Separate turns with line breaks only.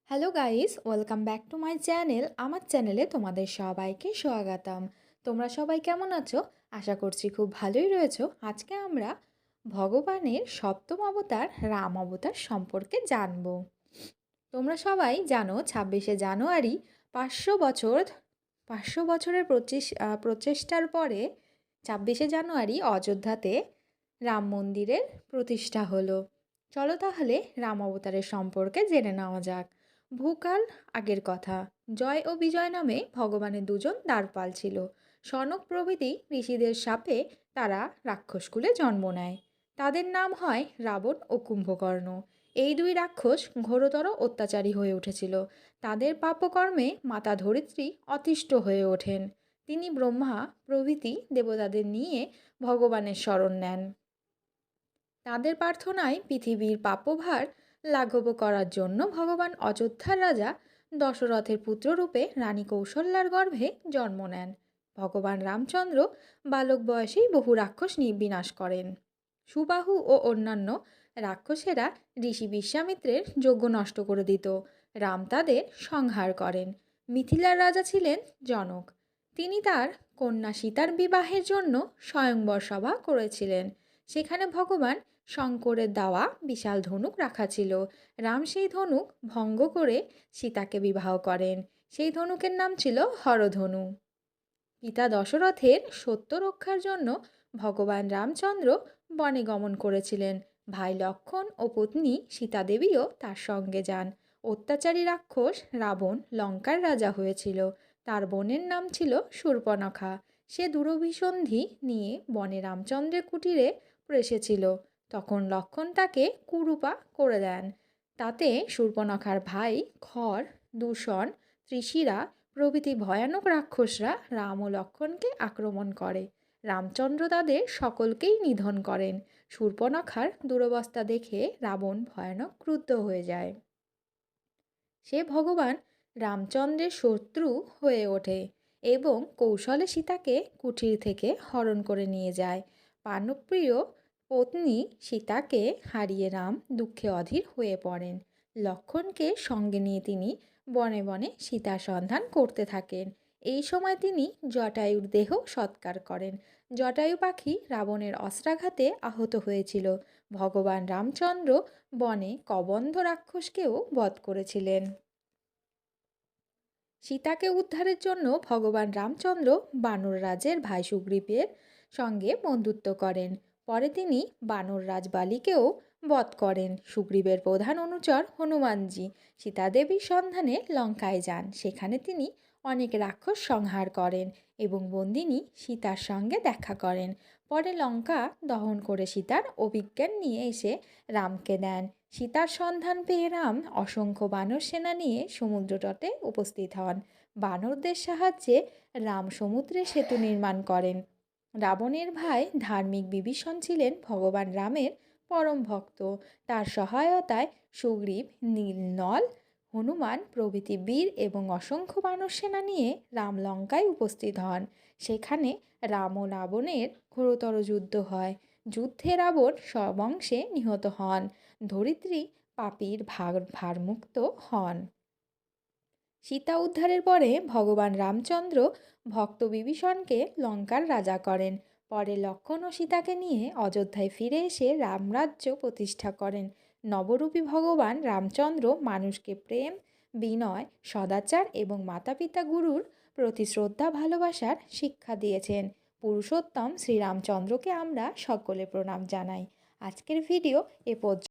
Hello guys, welcome back to my channel. আমার চ্যানেলে তোমাদের সবাইকে স্বাগতম। তোমরা সবাই কেমন আছো? আশা করছি খুব ভালোই রয়েছো। আজকে আমরা ভগবানের সপ্তম অবতার রাম অবতার সম্পর্কে জানবো। তোমরা সবাই জানো 26শে জানুয়ারি 500 বছর 500 বছরের প্রচেষ্টার পরে 26শে জানুয়ারি অযোধ্যাতে রাম মন্দিরের প্রতিষ্ঠা হলো। চলো তাহলে রাম অবতারের সম্পর্কে জেনে নেওয়া যাক। বহুকাল আগের কথা। জয় ও বিজয় নামে ভগবানের দুজন দ্বারপাল ছিল। সনক প্রভৃতি ঋষিদের শাপে তারা রাক্ষসকুলে জন্ম নেয়। তাদের নাম হয় রাবণ ও কুম্ভকর্ণ। এই দুই রাক্ষস ঘোরতর অত্যাচারী হয়ে উঠেছিল। তাদের পাপকর্মে মাতা ধরিত্রী অতিষ্ঠ হয়ে ওঠেন। তিনি ব্রহ্মা প্রভৃতি দেবতাদের নিয়ে ভগবানের শরণ নেন। তাদের প্রার্থনায় পৃথিবীর পাপভার লাঘব করার জন্য ভগবান অযোধ্যার রাজা দশরথের পুত্ররূপে রানী কৌশল্যার গর্ভে জন্ম নেন। ভগবান রামচন্দ্র বালক বয়সেই বহু রাক্ষস বিনাশ করেন। সুবাহু ও অন্যান্য রাক্ষসেরা ঋষি বিশ্বামিত্রের যজ্ঞ নষ্ট করে দিত। রাম তাদের সংহার করেন। মিথিলার রাজা ছিলেন জনক। তিনি তার কন্যা সীতার বিবাহের জন্য স্বয়ংবর সভা করেছিলেন। সেখানে ভগবান শঙ্করের দেওয়া বিশাল ধনুক রাখা ছিল। রাম সেই ধনুক ভঙ্গ করে সীতাকে বিবাহ করেন। সেই ধনুকের নাম ছিল হরধনু। পিতা দশরথের সত্য রক্ষার জন্য ভগবান রামচন্দ্র বনে গমন করেছিলেন। ভাই লক্ষ্মণ ও পত্নী সীতা দেবীও তার সঙ্গে যান। অত্যাচারী রাক্ষস রাবণ লঙ্কার রাজা হয়েছিল। তার বোনের নাম ছিল শূর্পণখা। সে দুরভিসন্ধি নিয়ে বনে রামচন্দ্রের কুটিরে এসেছিল। তখন লক্ষ্মণ তাকে কুরূপা করে দেন। তাতে শূর্পণখার ভাই খর, দূষণ, ত্রিশিরা প্রভৃতি ভয়ানক রাক্ষসরা রাম ও লক্ষ্মণকে আক্রমণ করে। রামচন্দ্র তাদের সকলকেই নিধন করেন। শূর্পণখার দুরবস্থা দেখে রাবণ ভয়ানক ক্রুদ্ধ হয়ে যায়। সে ভগবান রামচন্দ্রের শত্রু হয়ে ওঠে এবং কৌশলে সীতাকে কুঠির থেকে হরণ করে নিয়ে যায়। প্রাণপ্রিয় পত্নী সীতাকে হারিয়ে রাম দুঃখে অধীর হয়ে পড়েন। লক্ষ্মণকে সঙ্গে নিয়ে তিনি বনে বনে সীতার সন্ধান করতে থাকেন। এই সময় তিনি জটায়ুর দেহ সৎকার করেন। জটায়ু পাখি রাবণের অস্ত্রাঘাতে আহত হয়েছিল। ভগবান রামচন্দ্র বনে কবন্ধ রাক্ষসকেও বধ করেছিলেন। সীতাকে উদ্ধারের জন্য ভগবান রামচন্দ্র বানর রাজের ভাই সুগ্রীবের সঙ্গে বন্ধুত্ব করেন। পরে তিনি বানর রাজ বালিকেও বধ করেন। সুগ্রীবের প্রধান অনুচর হনুমানজি সীতাদেবীর সন্ধানে লঙ্কায় যান। সেখানে তিনি অনেক রাক্ষস সংহার করেন এবং বন্দিনী সীতার সঙ্গে দেখা করেন। পরে লঙ্কা দহন করে সীতার অভিজ্ঞান নিয়ে এসে রামকে দেন। সীতার সন্ধান পেয়ে রাম অসংখ্য বানর সেনা নিয়ে সমুদ্রতটে উপস্থিত হন। বানরদের সাহায্যে রাম সমুদ্রে সেতু নির্মাণ করেন। রাবণের ভাই ধার্মিক বিভীষণ ছিলেন ভগবান রামের পরম ভক্ত। তার সহায়তায় সুগ্রীব, নীলনল, হনুমান প্রভৃতি বীর এবং অসংখ্য বানর সেনা নিয়ে রাম লঙ্কায় উপস্থিত হন। সেখানে রাম ও রাবণের ঘোরতর যুদ্ধ হয়। যুদ্ধে রাবণ সবংশে নিহত হন। ধরিত্রী পাপীর ভারমুক্ত হন। সীতা উদ্ধারের পরে ভগবান রামচন্দ্র ভক্ত বিভীষণকে লঙ্কার রাজা করেন। পরে লক্ষ্মণ ও সীতাকে নিয়ে অযোধ্যায় ফিরে এসে রামরাজ্য প্রতিষ্ঠা করেন। নবরূপী ভগবান রামচন্দ্র মানুষকে প্রেম, বিনয়, সদাচার এবং মাতা পিতা গুরুর প্রতি শ্রদ্ধা ভালোবাসার শিক্ষা দিয়েছেন। পুরুষোত্তম শ্রীরামচন্দ্রকে আমরা সকলে প্রণাম জানাই। আজকের ভিডিও এ পর্যন্ত।